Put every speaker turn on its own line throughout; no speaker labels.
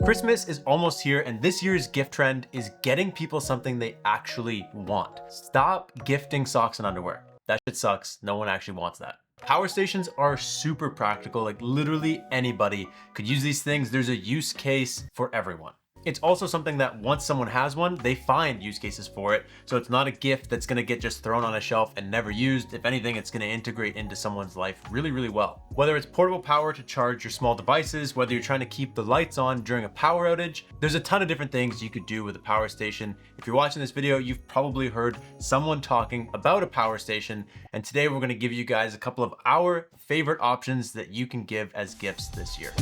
Christmas is almost here, and this year's gift trend is getting people something they actually want. Stop gifting socks and underwear. That shit sucks. No one actually wants that. Power stations are super practical. Like literally anybody could use these things. There's a use case for everyone. It's also something that once someone has one, they find use cases for it. So it's not a gift that's gonna get just thrown on a shelf and never used. If anything, it's gonna integrate into someone's life really, really well. Whether it's portable power to charge your small devices, whether you're trying to keep the lights on during a power outage, there's a ton of different things you could do with a power station. If you're watching this video, you've probably heard someone talking about a power station. And today we're gonna give you guys a couple of our favorite options that you can give as gifts this year.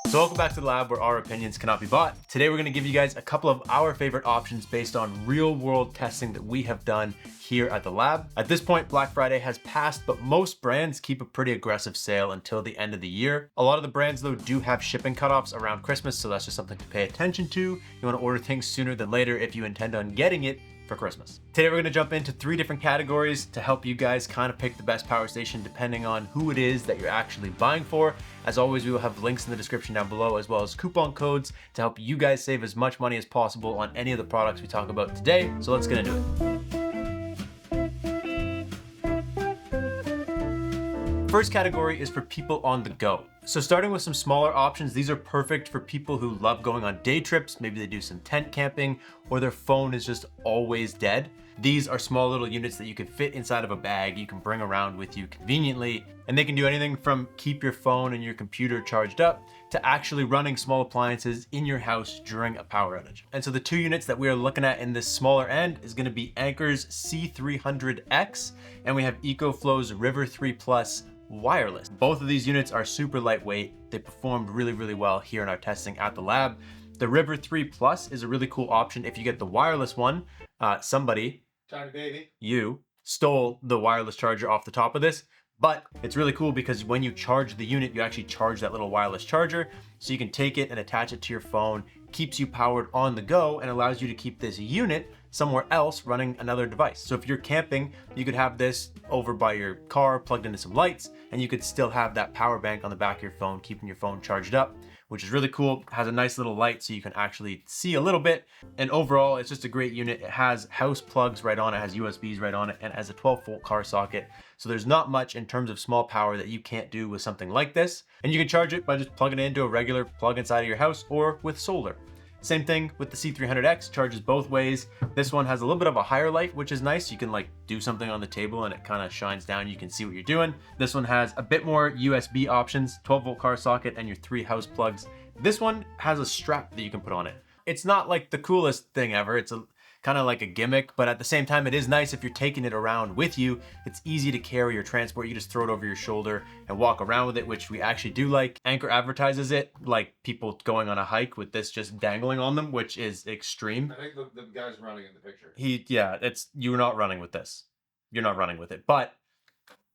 So welcome back to the lab where our opinions cannot be bought. Today we're gonna give you guys a couple of our favorite options based on real world testing that we have done here at the lab. At this point, Black Friday has passed, but most brands keep a pretty aggressive sale until the end of the year. A lot of the brands though do have shipping cutoffs around Christmas, so that's just something to pay attention to. You wanna order things sooner than later if you intend on getting it for Christmas. Today we're gonna jump into 3 different categories to help you guys kind of pick the best power station depending on who it is that you're actually buying for. As always, we will have links in the description down below as well as coupon codes to help you guys save as much money as possible on any of the products we talk about today. So let's get into it. First category is for people on the go. So starting with some smaller options, these are perfect for people who love going on day trips. Maybe they do some tent camping or their phone is just always dead. These are small little units that you can fit inside of a bag you can bring around with you conveniently. And they can do anything from keep your phone and your computer charged up to actually running small appliances in your house during a power outage. And so the 2 units that we are looking at in this smaller end is gonna be Anker's C300X and we have EcoFlow's River 3 Plus wireless. Both of these units are super lightweight. They performed really, really well here in our testing at the lab. The River 3 Plus is a really cool option if you get the wireless one. Somebody,
Tiny baby,
you stole the wireless charger off the top of this, but it's really cool because when you charge the unit, you actually charge that little wireless charger. So you can take it and attach it to your phone, keeps you powered on the go and allows you to keep this unit somewhere else running another device. So if you're camping, you could have this over by your car plugged into some lights and you could still have that power bank on the back of your phone, keeping your phone charged up, which is really cool. It has a nice little light so you can actually see a little bit. And overall, it's just a great unit. It has house plugs right on it, has USBs right on it, and has a 12-volt car socket. So there's not much in terms of small power that you can't do with something like this. And you can charge it by just plugging it into a regular plug inside of your house or with solar. Same thing with the C300X, charges both ways. This one has a little bit of a higher light, which is nice. You can like do something on the table and it kind of shines down. You can see what you're doing. This one has a bit more USB options, 12-volt car socket and your 3 house plugs. This one has a strap that you can put on it. It's not like the coolest thing ever. It's a kind of like a gimmick, but at the same time, it is nice if you're taking it around with you. It's easy to carry or transport. You just throw it over your shoulder and walk around with it, which we actually do like. Anker advertises it like people going on a hike with this just dangling on them, which is extreme.
I think the guy's running in the picture.
Yeah, you're not running with this. You're not running with it, but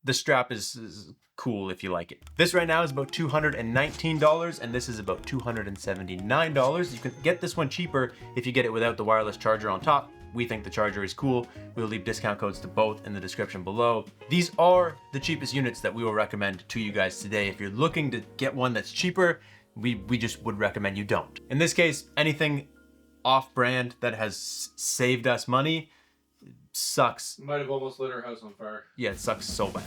the strap is cool if you like it. This right now is about $219 and this is about $279. You can get this one cheaper if you get it without the wireless charger on top. We think the charger is cool. We'll leave discount codes to both in the description below. These are the cheapest units that we will recommend to you guys today. If you're looking to get one that's cheaper, we just would recommend you don't. In this case, anything off-brand that has saved us money sucks.
Might have almost lit our house on fire.
Yeah, it sucks so bad.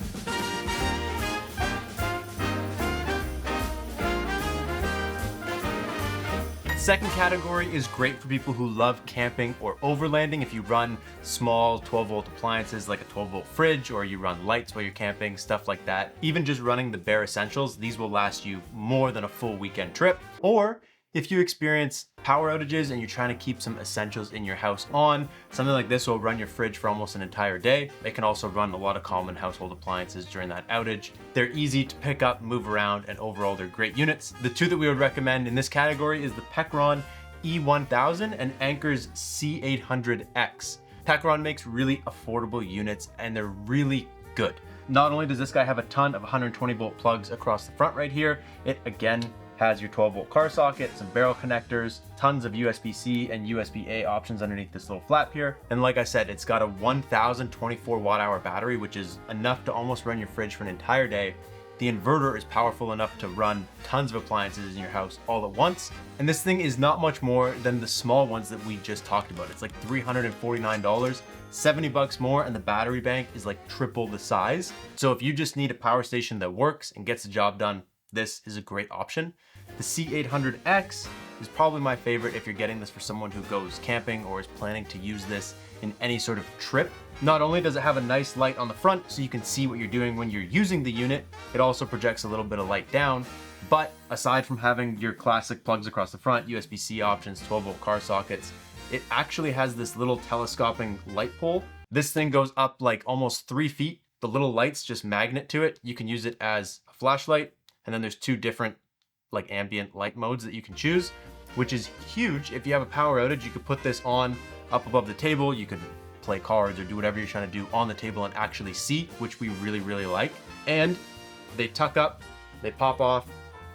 Second category is great for people who love camping or overlanding. If you run small 12-volt appliances like a 12-volt fridge or you run lights while you're camping, stuff like that. Even just running the bare essentials, these will last you more than a full weekend trip. Or if you experience power outages and you're trying to keep some essentials in your house on, something like this will run your fridge for almost an entire day. It can also run a lot of common household appliances during that outage. They're easy to pick up, move around, and overall they're great units. The 2 that we would recommend in this category is the Pecron E1000 and Anker's C800X. Pecron makes really affordable units and they're really good. Not only does this guy have a ton of 120-volt plugs across the front right here, it again has your 12-volt car socket, some barrel connectors, tons of USB-C and USB-A options underneath this little flap here. And like I said, it's got a 1024 watt-hour battery, which is enough to almost run your fridge for an entire day. the inverter is powerful enough to run tons of appliances in your house all at once. And this thing is not much more than the small ones that we just talked about. It's like $349, 70 bucks more, and the battery bank is like triple the size. So if you just need a power station that works and gets the job done, this is a great option. The C800X is probably my favorite if you're getting this for someone who goes camping or is planning to use this in any sort of trip. Not only does it have a nice light on the front so you can see what you're doing when you're using the unit, it also projects a little bit of light down. But aside from having your classic plugs across the front, USB-C options, 12-volt car sockets, it actually has this little telescoping light pole. This thing goes up like almost 3 feet. The little lights just magnet to it. You can use it as a flashlight, and then there's 2 different like ambient light modes that you can choose, which is huge. If you have a power outage, you could put this on up above the table. You could play cards or do whatever you're trying to do on the table and actually see, which we really, really like. And they tuck up, they pop off,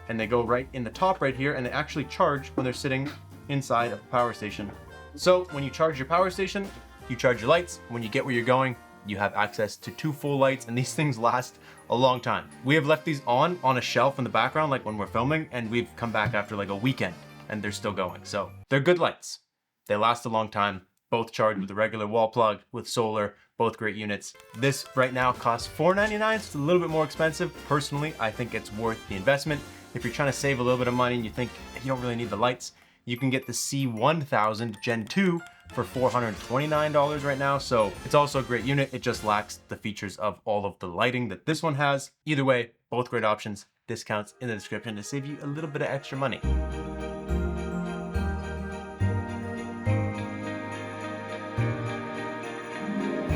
and they go right in the top right here, and they actually charge when they're sitting inside of a power station. So when you charge your power station, you charge your lights. When you get where you're going, you have access to 2 full lights, and these things last a long time. We have left these on a shelf in the background, like when we're filming, and we've come back after like a weekend and they're still going. So they're good lights. They last a long time, both charged with a regular wall plug, with solar, both great units. This right now costs $499. It's a little bit more expensive. Personally, I think it's worth the investment. If you're trying to save a little bit of money and you think you don't really need the lights, you can get the C1000 Gen 2 for $429 right now. So it's also a great unit. It just lacks the features of all of the lighting that this one has. Either way, both great options. Discounts in the description to save you a little bit of extra money.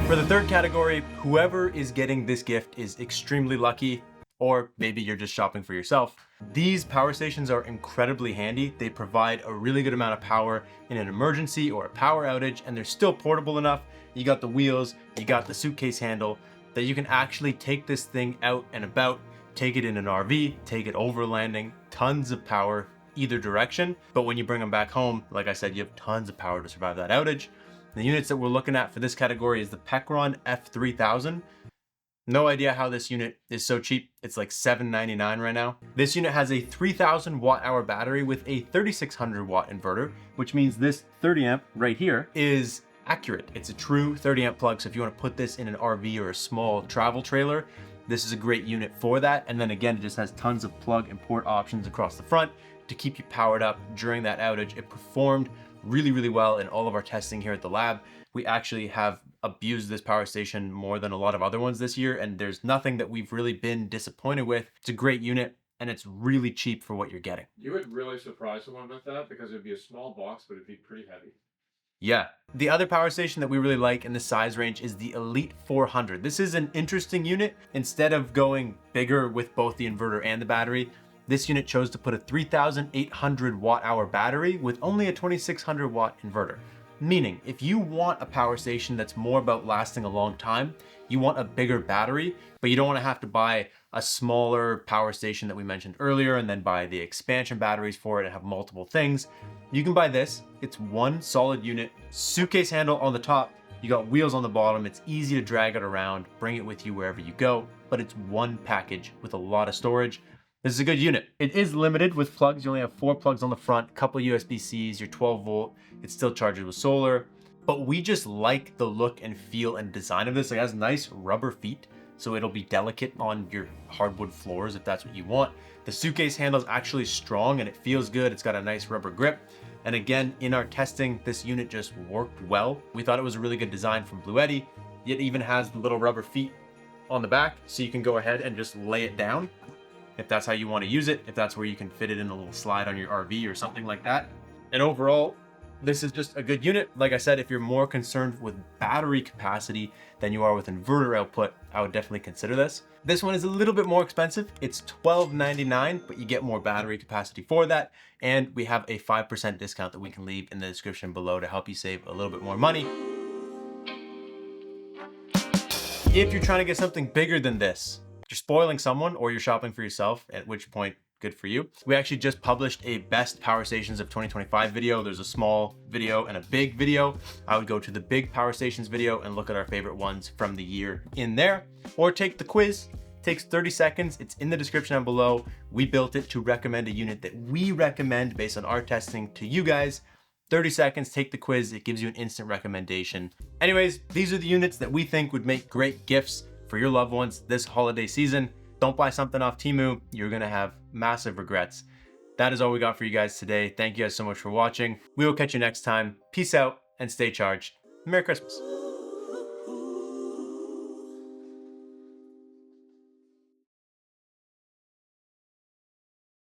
For the third category, whoever is getting this gift is extremely lucky, or maybe you're just shopping for yourself. These power stations are incredibly handy. They provide a really good amount of power in an emergency or a power outage, and they're still portable enough. You got the wheels, you got the suitcase handle, that you can actually take this thing out and about, take it in an RV, take it overlanding, tons of power either direction. But when you bring them back home, like I said, you have tons of power to survive that outage. The units that we're looking at for this category is the Pecron F3000. No idea how this unit is so cheap. It's like $799 right now. This unit has a 3000 watt hour battery with a 3600 watt inverter, which means this 30 amp right here is accurate. It's a true 30 amp plug. So if you want to put this in an RV or a small travel trailer, this is a great unit for that. And then again, it just has tons of plug and port options across the front to keep you powered up during that outage. It performed really, really well in all of our testing here at the lab. We actually have abused this power station more than a lot of other ones this year, and there's nothing that we've really been disappointed with. It's a great unit, and it's really cheap for what you're getting.
You would really surprise someone with that because it'd be a small box, but it'd be pretty heavy.
Yeah. The other power station that we really like in the size range is the Elite 400. This is an interesting unit. Instead of going bigger with both the inverter and the battery, this unit chose to put a 3800 watt hour battery with only a 2600 watt inverter. Meaning, if you want a power station that's more about lasting a long time, you want a bigger battery, but you don't want to have to buy a smaller power station that we mentioned earlier and then buy the expansion batteries for it and have multiple things. You can buy this. It's one solid unit, suitcase handle on the top. You got wheels on the bottom. It's easy to drag it around, bring it with you wherever you go, but it's one package with a lot of storage. This is a good unit. It is limited with plugs. You only have 4 plugs on the front, couple USB-Cs, your 12 volt. It still charges with solar, but we just like the look and feel and design of this. It has nice rubber feet, so it'll be delicate on your hardwood floors if that's what you want. The suitcase handle is actually strong and it feels good. It's got a nice rubber grip. And again, in our testing, this unit just worked well. We thought it was a really good design from Bluetti. It even has the little rubber feet on the back, so you can go ahead and just lay it down if that's how you want to use it, if that's where you can fit it in a little slide on your RV or something like that. And overall, this is just a good unit. Like I said, if you're more concerned with battery capacity than you are with inverter output, I would definitely consider this. This one is a little bit more expensive. It's $12.99, but you get more battery capacity for that. And we have a 5% discount that we can leave in the description below to help you save a little bit more money. If you're trying to get something bigger than this, you're spoiling someone or you're shopping for yourself, at which point, good for you. We actually just published a best power stations of 2025 video. There's a small video and a big video. I would go to the big power stations video and look at our favorite ones from the year in there, or take the quiz, Takes 30 seconds. It's in the description down below. We built it to recommend a unit that we recommend based on our testing to you guys. 30 seconds, take the quiz. It gives you an instant recommendation. Anyways, these are the units that we think would make great gifts for your loved ones this holiday season. Don't buy something off Temu. You're gonna have massive regrets. That is all we got for you guys today. Thank you guys so much for watching. We will catch you next time. Peace out and stay charged. Merry Christmas.